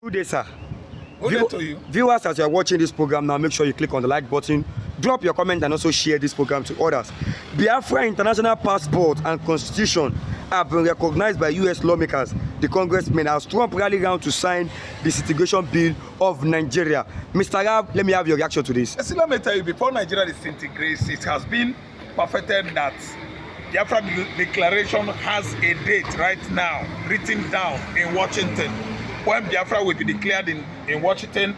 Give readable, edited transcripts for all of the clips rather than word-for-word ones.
Good day, sir. Good day to you. Viewers, as you are watching this program now, make sure you click on the like button, drop your comment, and also share this program to others. Biafra international passport and constitution have been recognized by U.S. lawmakers, the congressmen, as Trump rallied round to sign the disintegration bill of Nigeria. Mr. Rab, let me have your reaction to this. Yes, let me tell you, before Nigeria disintegrates, it has been perfected that the Biafra declaration has a date right now written down in Washington when Biafra will be declared in Washington.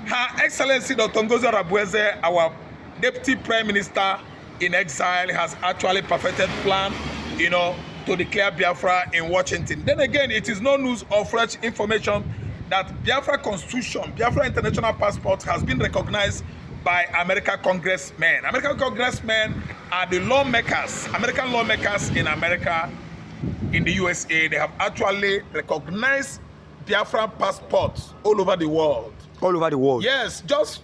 Her Excellency Dr. Ngozi Arabueze, our Deputy Prime Minister in exile, has actually perfected plan, to declare Biafra in Washington. Then again, it is no news or fresh information that Biafra Constitution, Biafra International Passport has been recognized by American congressmen. American congressmen are the lawmakers, American lawmakers in America, in the USA. They have actually recognized Biafra passports all over the world. All over the world? Yes, just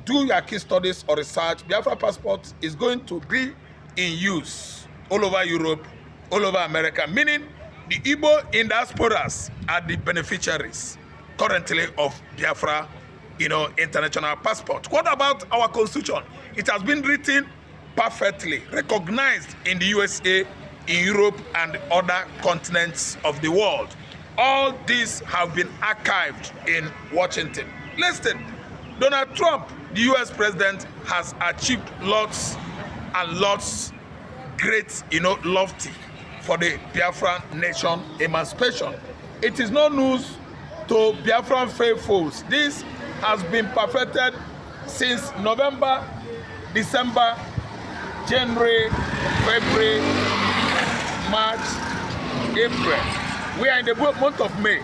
do your case studies or research. Biafra passport is going to be in use all over Europe, all over America, meaning the Igbo in diasporas are the beneficiaries currently of Biafra, international passport. What about our constitution? It has been written perfectly, recognized in the USA, in Europe, and other continents of the world. All these have been archived in Washington. Listen, Donald Trump, the US president, has achieved lots and lots great, lofty for the Biafran nation emancipation. It is no news to Biafran faithfuls. This has been perfected since November, December, January, February, March, April. We are in the month of May.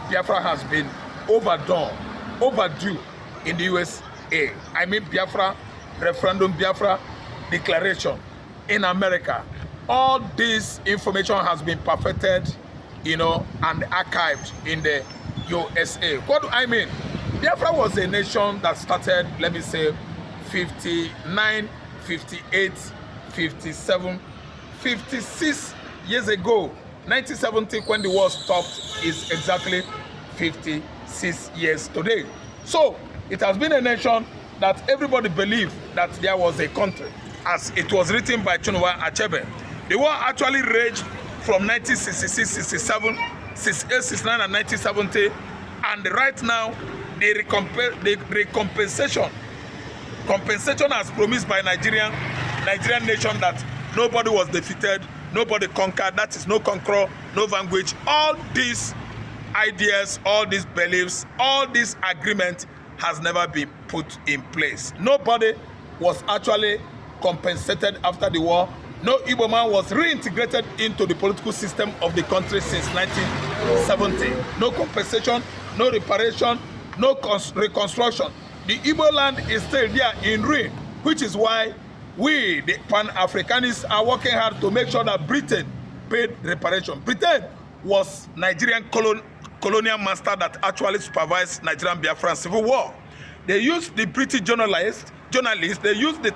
Biafra has been overdue in the USA. I mean Biafra referendum, Biafra declaration in America. All this information has been perfected, and archived in the USA. What do I mean? Biafra was a nation that started, let me say, 59, 58, 57, 56 years ago. 1970, when the war stopped, is exactly 56 years today. So it has been a nation that everybody believed that there was a country, as it was written by Chinua Achebe. The war actually raged from 1966, 67, 68, 69, and 1970. And right now, the compensation as promised by Nigerian nation, that nobody was defeated, nobody conquered, that is no conqueror, no vanquish. All these ideas, all these beliefs, all this agreement has never been put in place. Nobody was actually compensated after the war. No Igbo man was reintegrated into the political system of the country since 1970. No compensation, no reparation, no reconstruction. The Igbo land is still there in ruin, which is why we, the Pan-Africanists, are working hard to make sure that Britain paid reparation. Britain was Nigerian colonial master that actually supervised Nigerian Biafran civil war. They used the British journalists, they used the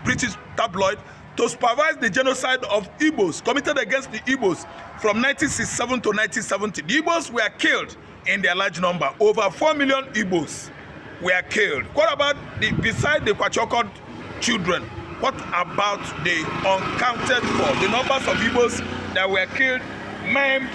British tabloid, to supervise the genocide of Igbos committed against the Igbos from 1967 to 1970. The Igbos were killed in their large number. Over 4 million Igbos were killed. What about beside the Kwachokod children? What about the uncounted for? The numbers of Igbos that were killed, maimed,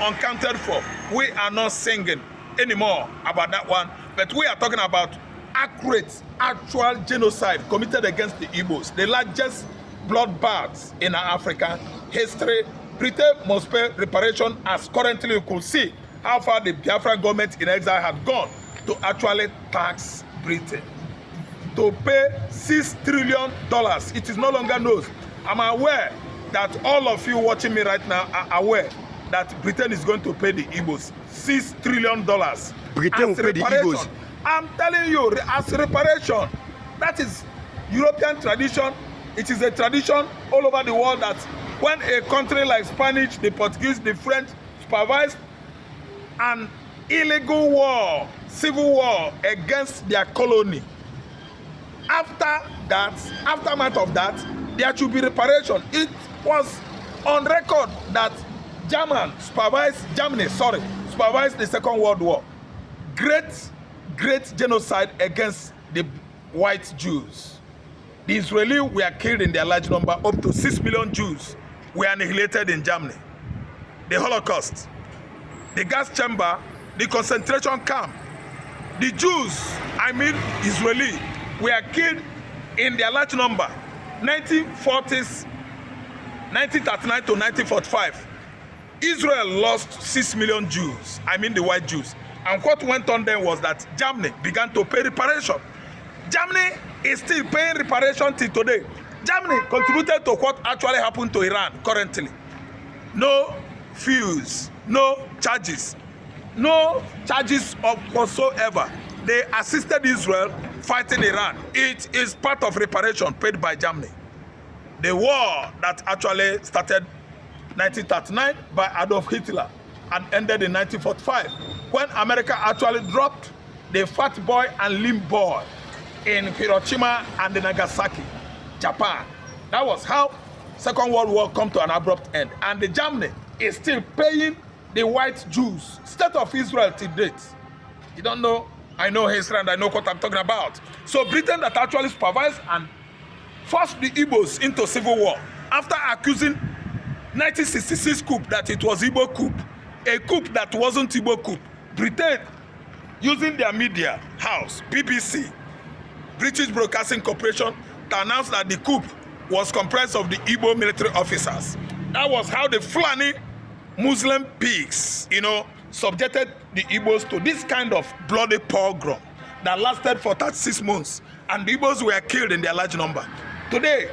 uncounted for. We are not singing anymore about that one, but we are talking about actual genocide committed against the Igbos, the largest bloodbaths in our African history. Britain must pay reparation, as currently you could see how far the Biafran government in exile had gone to actually tax Britain, to pay $6 trillion. It is no longer news. I'm aware that all of you watching me right now are aware that Britain is going to pay the Igbos $6 trillion. Britain will pay the Igbos. I'm telling you, as reparation. That is European tradition. It is a tradition all over the world that when a country like Spanish, the Portuguese, the French supervised an illegal war, civil war against their colony, aftermath of that, there should be reparation. It was on record that Germany supervised the Second World War. great genocide against the white Jews. The Israelis were killed in their large number. Up to 6 million Jews were annihilated in Germany. The Holocaust, the gas chamber, the concentration camp. The Jews, I mean Israeli, were killed in their large number. 1940s, 1939 to 1945. Israel lost 6 million Jews, I mean the white Jews. And what went on then was that Germany began to pay reparation. Germany is still paying reparation till today. Germany contributed to what actually happened to Iran currently. No fuse, no charges of whatsoever. They assisted Israel fighting Iran. It is part of reparation paid by Germany. The war that actually started 1939 by Adolf Hitler and ended in 1945 when America actually dropped the fat boy and lean boy in Hiroshima and Nagasaki, Japan. That was how Second World War come to an abrupt end. And the Germany is still paying the white Jews, state of Israel till date. You don't know? I know history and I know what I'm talking about. So Britain that actually supervised and forced the Igbos into civil war after accusing 1966 coup that it was Igbo coup, a coup that wasn't Igbo coup. Britain, using their media house, BBC, British Broadcasting Corporation, to announce that the coup was comprised of the Igbo military officers. That was how the Fulani Muslim pigs, subjected the Igbos to this kind of bloody pogrom that lasted for 36 months. And the Igbos were killed in their large number. Today,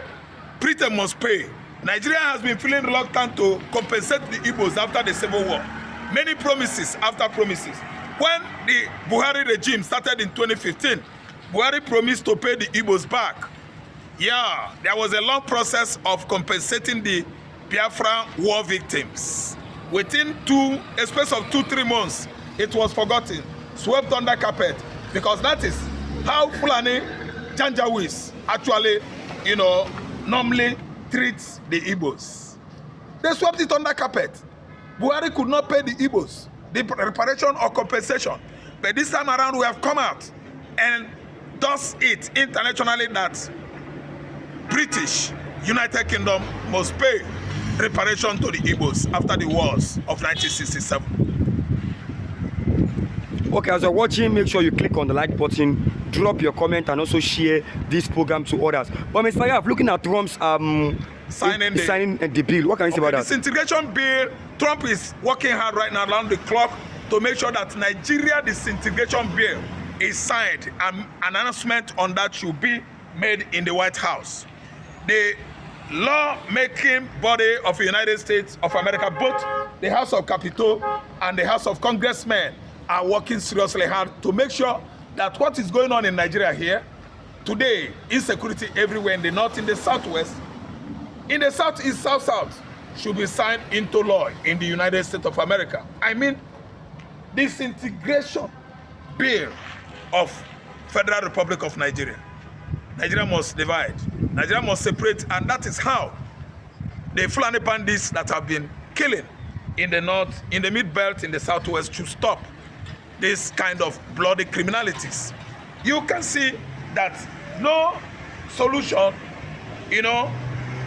Britain must pay. Nigeria has been feeling reluctant to compensate the Igbos after the civil war. Many promises after promises. When the Buhari regime started in 2015, Buhari promised to pay the Igbos back. Yeah, there was a long process of compensating the Biafra war victims. Within a space of 2-3 months, it was forgotten, swept under carpet, because that is how Fulani Janjaweeds actually, normally treats the Igbos. They swept it under carpet. Buhari could not pay the Igbos the reparation or compensation. But this time around, we have come out and does it internationally that British United Kingdom must pay reparation to the Igbos after the wars of 1967. Okay, as you're watching, make sure you click on the like button, drop your comment, and also share this program to others. But Mr. Yaf, looking at Trump's signing the bill, what can you say about that? Disintegration bill, Trump is working hard right now around the clock to make sure that Nigeria disintegration bill is signed, and an announcement on that should be made in the White House. The law-making body of the United States of America, both the House of Capitol and the House of Congressmen, are working seriously hard to make sure that what is going on in Nigeria here today, insecurity everywhere in the north, in the southwest, in the southeast, south, should be signed into law in the United States of America. I mean, disintegration bill of Federal Republic of Nigeria. Nigeria must divide. Nigeria must separate, and that is how the Fulani bandits that have been killing in the north, in the mid-belt, in the southwest should stop this kind of bloody criminalities. You can see that no solution,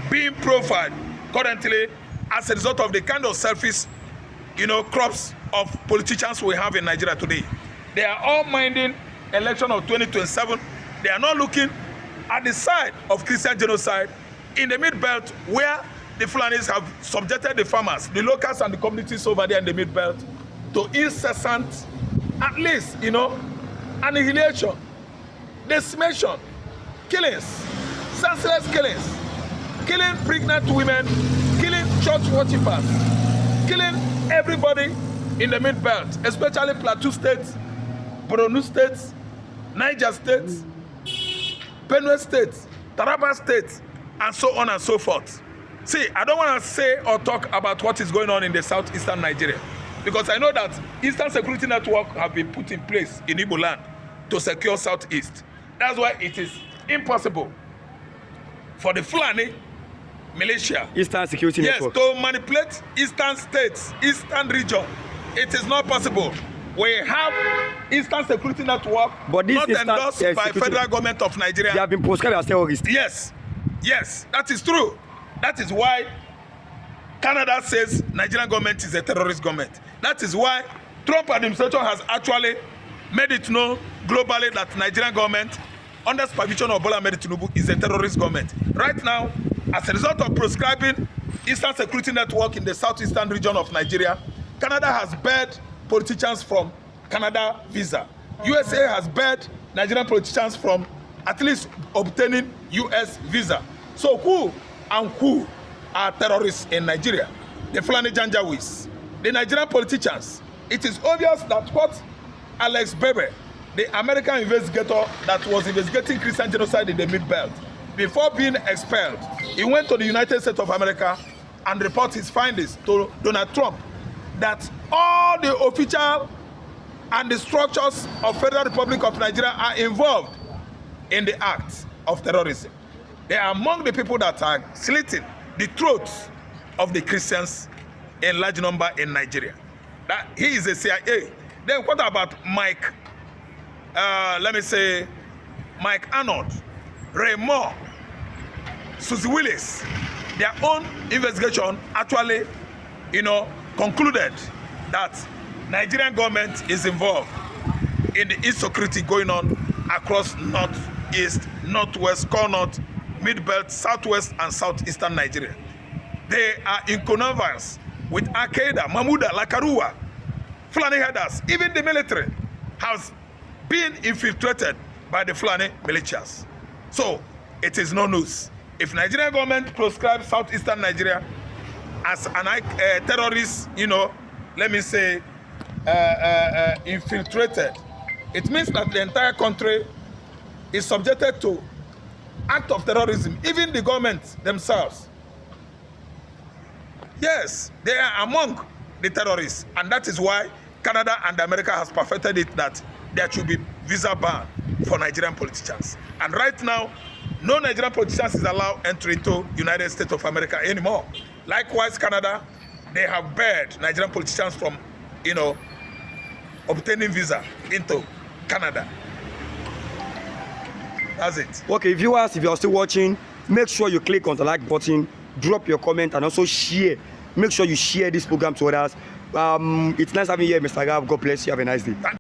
being profiled currently as a result of the kind of selfish, crops of politicians we have in Nigeria today. They are all minding election of 2027. They are not looking at the side of Christian genocide in the mid-belt, where the Fulanis have subjected the farmers, the locals and the communities over there in the mid-belt to incessant, at least, annihilation, decimation, killings, senseless killings, killing pregnant women, killing church worshippers, killing everybody in the mid-belt, especially Plateau State, Borno State, Niger State, Benue State, Taraba State, and so on and so forth. See, I don't want to say or talk about what is going on in the southeastern Nigeria, because I know that Eastern Security Network have been put in place in Igbo land to secure southeast. That's why it is impossible for the Fulani militia, Eastern Security Network, to manipulate eastern states, eastern region. It is not possible. We have Eastern Security Network, But this not Eastern, endorsed by security, federal government of Nigeria. they have been proscribed as terrorists. Yes, yes, that is true. That is why Canada says Nigerian government is a terrorist government. That is why Trump administration has actually made it known globally that Nigerian government, under supervision of Bola Ahmed Tinubu, is a terrorist government. Right now, as a result of proscribing Eastern Security Network in the southeastern region of Nigeria, Canada has barred politicians from Canada visa. USA has barred Nigerian politicians from at least obtaining US visa. So who are terrorists in Nigeria? The Fulani Janjaweeds, the Nigerian politicians. It is obvious that what Alex Bebe, the American investigator that was investigating Christian genocide in the Mid-Belt, before being expelled, he went to the United States of America and reported his findings to Donald Trump that all the official and the structures of Federal Republic of Nigeria are involved in the act of terrorism. They are among the people that are slitting the throats of the Christians in large number in Nigeria. That he is a CIA. Then what about Mike? Let me say, Mike Arnold, Ray Moore, Susie Willis. Their own investigation actually, concluded that Nigerian government is involved in the insecurity going on across northeast, northwest, core north, mid-belt, southwest, and southeastern Nigeria. They are in connivance with Al-Qaeda, Mahmuda, Lakarua, Fulani herders. Even the military has been infiltrated by the Fulani militias. So it is no news. If Nigerian government proscribes southeastern Nigeria as an terrorist, let me say, infiltrated, it means that the entire country is subjected to act of terrorism. Even the government themselves, yes, they are among the terrorists, and that is why Canada and America has perfected it that there should be visa ban for Nigerian politicians. And right now, no Nigerian politicians is allowed entry into United States of America anymore. Likewise, Canada, they have barred Nigerian politicians from, obtaining visa into Canada. That's it. Okay, viewers, if you are still watching, make sure you click on the like button, drop your comment, and also share. Make sure you share this program to others. It's nice having you here, Mr. Gav. God bless you. Have a nice day.